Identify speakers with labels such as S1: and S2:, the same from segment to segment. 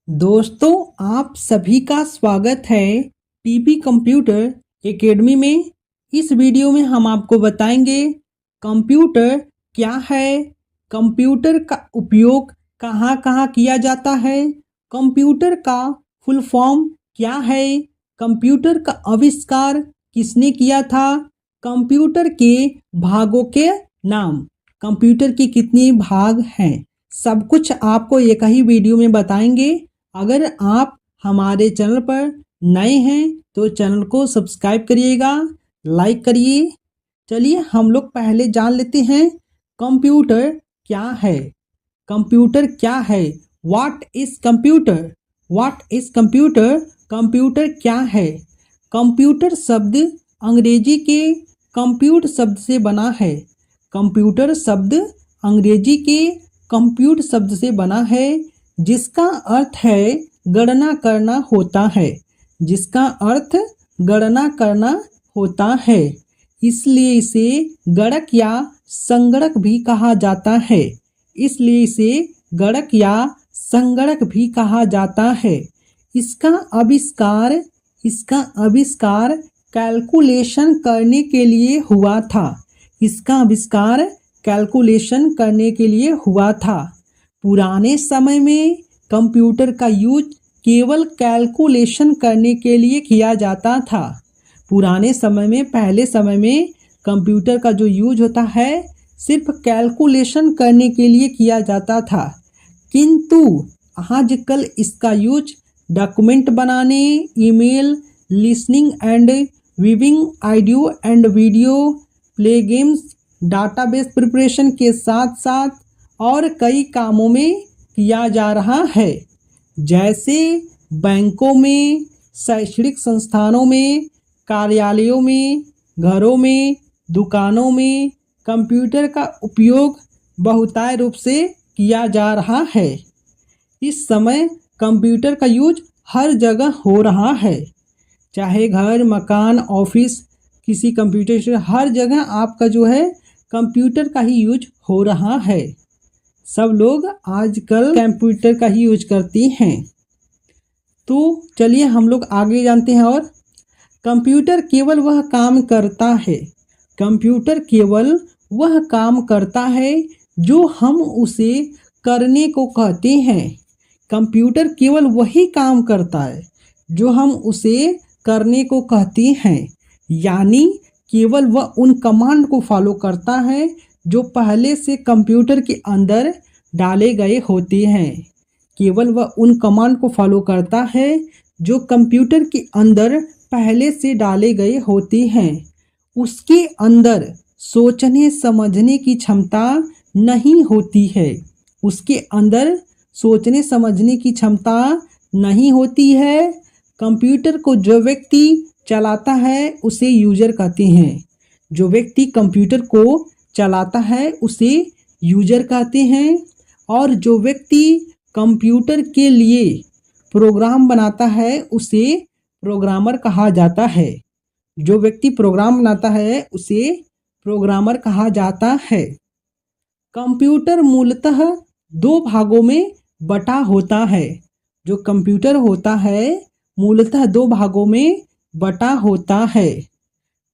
S1: दोस्तों, आप सभी का स्वागत है पीपी कंप्यूटर एकेडमी में। इस वीडियो में हम आपको बताएंगे कंप्यूटर क्या है, कंप्यूटर का उपयोग कहाँ कहाँ किया जाता है, कंप्यूटर का फुल फॉर्म क्या है, कंप्यूटर का आविष्कार किसने किया था, कंप्यूटर के भागों के नाम, कंप्यूटर के कितने भाग हैं, सब कुछ आपको एक ही वीडियो में बताएंगे। अगर आप हमारे चैनल पर नए हैं तो चैनल को सब्सक्राइब करिएगा, लाइक करिए। चलिए हम लोग पहले जान लेते हैं कंप्यूटर क्या है। कंप्यूटर क्या है? What is computer? What is computer? Computer क्या है? कंप्यूटर शब्द अंग्रेजी के कंप्यूट शब्द से बना है। कंप्यूटर शब्द अंग्रेजी के कंप्यूट शब्द से बना है, जिसका अर्थ है गणना करना होता है। जिसका अर्थ गणना करना होता है, इसलिए इसे गणक या संगणक भी कहा जाता है। इसलिए इसे गणक या संगणक भी कहा जाता है। इसका आविष्कार कैलकुलेशन करने के लिए हुआ था। इसका आविष्कार कैलकुलेशन करने के लिए हुआ था। पुराने समय में कंप्यूटर का यूज केवल कैलकुलेशन करने के लिए किया जाता था। पुराने समय में, पहले समय में कंप्यूटर का जो यूज होता है सिर्फ कैलकुलेशन करने के लिए किया जाता था, किंतु आजकल इसका यूज डॉक्यूमेंट बनाने, email, listening and viewing audio and video, play games, database preparation के साथ साथ और कई कामों में किया जा रहा है, जैसे बैंकों में, शैक्षणिक संस्थानों में, कार्यालयों में, घरों में, दुकानों में कंप्यूटर का उपयोग बहुतायत रूप से किया जा रहा है। इस समय कंप्यूटर का यूज हर जगह हो रहा है, चाहे घर, मकान, ऑफिस, किसी कंप्यूटर से हर जगह आपका जो है कंप्यूटर का ही यूज हो रहा है। सब लोग आजकल कंप्यूटर का ही यूज करती हैं। तो चलिए हम लोग आगे जानते हैं। और कंप्यूटर केवल वह काम करता है, कंप्यूटर केवल वह काम करता है जो हम उसे करने को कहते हैं। कंप्यूटर केवल वही काम करता है जो हम उसे करने को कहते हैं, यानी केवल वह उन कमांड को फॉलो करता है जो पहले से कंप्यूटर के अंदर डाले गए होते हैं। केवल वह उन कमांड को फॉलो करता है जो कंप्यूटर के अंदर पहले से डाले गए होते हैं। उसके अंदर सोचने समझने की क्षमता नहीं होती है। उसके अंदर सोचने समझने की क्षमता नहीं होती है। कंप्यूटर को जो व्यक्ति चलाता है उसे यूजर कहते हैं। जो व्यक्ति कंप्यूटर को चलाता है उसे यूजर कहते हैं। और जो व्यक्ति कंप्यूटर के लिए प्रोग्राम बनाता है उसे प्रोग्रामर कहा जाता है। जो व्यक्ति प्रोग्राम बनाता है उसे प्रोग्रामर कहा जाता है। कंप्यूटर मूलतः दो भागों में बटा होता है। जो कंप्यूटर होता है मूलतः दो भागों में बटा होता है।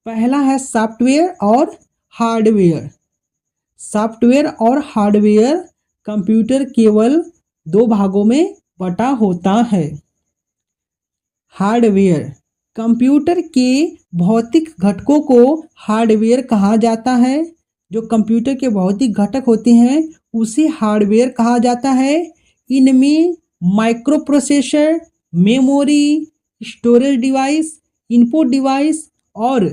S1: पहला है सॉफ्टवेयर और हार्डवेयर। सॉफ्टवेयर और हार्डवेयर कंप्यूटर केवल दो भागों में बटा होता है। हार्डवेयर, कंप्यूटर के भौतिक घटकों को हार्डवेयर कहा जाता है। जो कंप्यूटर के भौतिक घटक होते हैं उसे हार्डवेयर कहा जाता है। इनमें micro processor, memory, storage device, input device और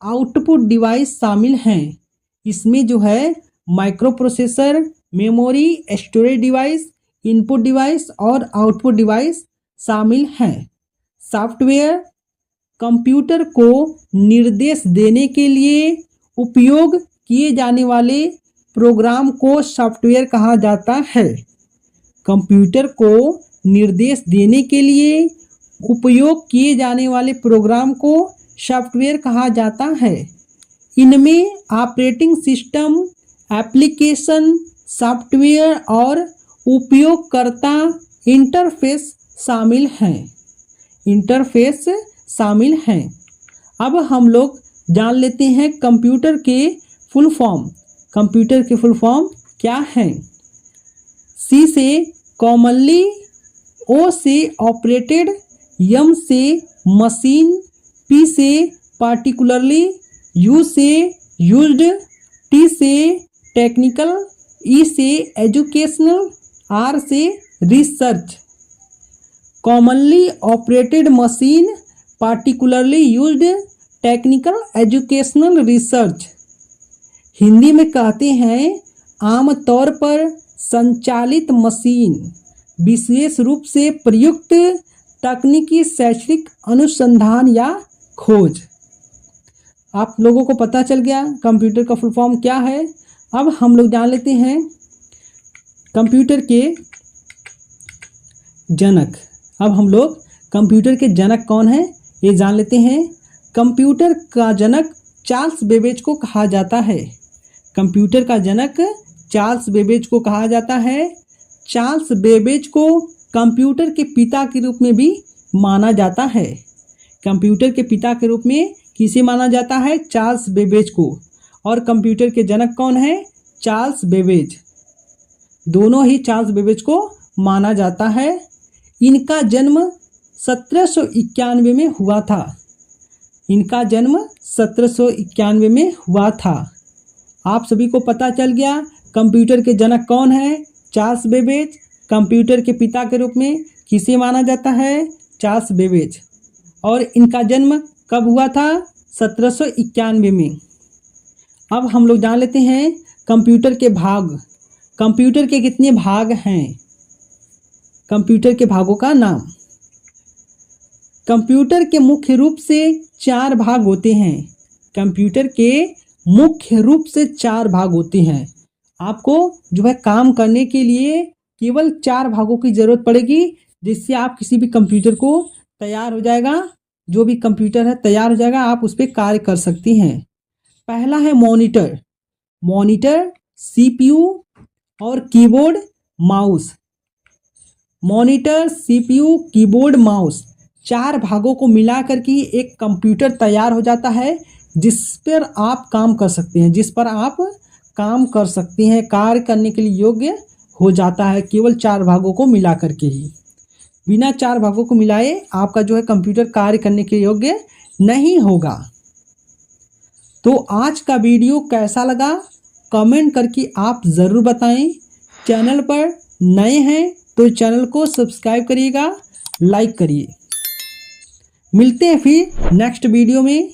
S1: आउटपुट डिवाइस शामिल हैं। इसमें जो है micro processor, memory, storage device, input device और आउटपुट डिवाइस शामिल हैं। सॉफ्टवेयर, कंप्यूटर को निर्देश देने के लिए उपयोग किए जाने वाले प्रोग्राम को सॉफ्टवेयर कहा जाता है। कंप्यूटर को निर्देश देने के लिए उपयोग किए जाने वाले प्रोग्राम को सॉफ्टवेयर कहा जाता है। इनमें ऑपरेटिंग सिस्टम, एप्लीकेशन, सॉफ्टवेयर और उपयोगकर्ता इंटरफेस शामिल हैं। इंटरफेस शामिल हैं। अब हम लोग जान लेते हैं कंप्यूटर के फुल फॉर्म। कंप्यूटर के फुल फॉर्म क्या हैं? सी से कॉमनली, ओ से ऑपरेटेड, एम से मशीन, पी से पार्टिकुलरली, यू से यूज्ड, टी से टेक्निकल, ई से एजुकेशनल, आर से research. Commonly operated machine, particularly used, technical, educational, research. Hindi में कहते हैं आमतौर पर संचालित मशीन, विशेष रूप से प्रयुक्त तकनीकी शैक्षणिक अनुसंधान या खोज। आप लोगों को पता चल गया कंप्यूटर का फुल फॉर्म क्या है। अब हम लोग जान लेते हैं कंप्यूटर के जनक। अब हम लोग कंप्यूटर के जनक कौन है ये जान लेते हैं। कंप्यूटर का जनक चार्ल्स बेबेज को कहा जाता है। कंप्यूटर का जनक चार्ल्स बेबेज को कहा जाता है। चार्ल्स बेबेज को कंप्यूटर के पिता के रूप में भी माना जाता है। कंप्यूटर के पिता के रूप में किसे माना जाता है? चार्ल्स बेबेज को। और कंप्यूटर के जनक कौन है? Charles Babbage. दोनों ही चार्ल्स बेबेज को माना जाता है। इनका जन्म 1791 में हुआ था। इनका जन्म 1791 में हुआ था। आप सभी को पता चल गया कंप्यूटर के जनक कौन है? Charles Babbage. कंप्यूटर के पिता के रूप में किसे माना जाता है? Charles Babbage. और इनका जन्म कब हुआ था? 1791 में। अब हम लोग जान लेते हैं कंप्यूटर के भाग। कंप्यूटर के कितने भाग हैं? कंप्यूटर के भागों का नाम। कंप्यूटर के मुख्य रूप से 4 भाग होते हैं। कंप्यूटर के मुख्य रूप से 4 भाग होते हैं। आपको जो है काम करने के लिए केवल 4 भागों की जरूरत पड़ेगी, जिससे आप किसी भी कंप्यूटर को तैयार हो जाएगा, जो भी कंप्यूटर है तैयार हो जाएगा, आप उस पर कार्य कर सकती हैं। पहला है मॉनिटर। मॉनिटर, सीपीयू और keyboard, mouse. Monitor, CPU, keyboard, mouse 4 भागों को मिलाकर के एक कंप्यूटर तैयार हो जाता है, जिस पर आप काम कर सकते हैं, जिस पर आप काम कर सकते हैं, कार्य करने के लिए योग्य हो जाता है केवल 4 भागों को मिला करके ही। बिना 4 भागों को मिलाए आपका जो है कंप्यूटर कार्य करने के योग्य नहीं होगा। तो आज का वीडियो कैसा लगा कमेंट करके आप ज़रूर बताएं। चैनल पर नए हैं तो चैनल को सब्सक्राइब करिएगा, लाइक करिए। मिलते हैं फिर नेक्स्ट वीडियो में।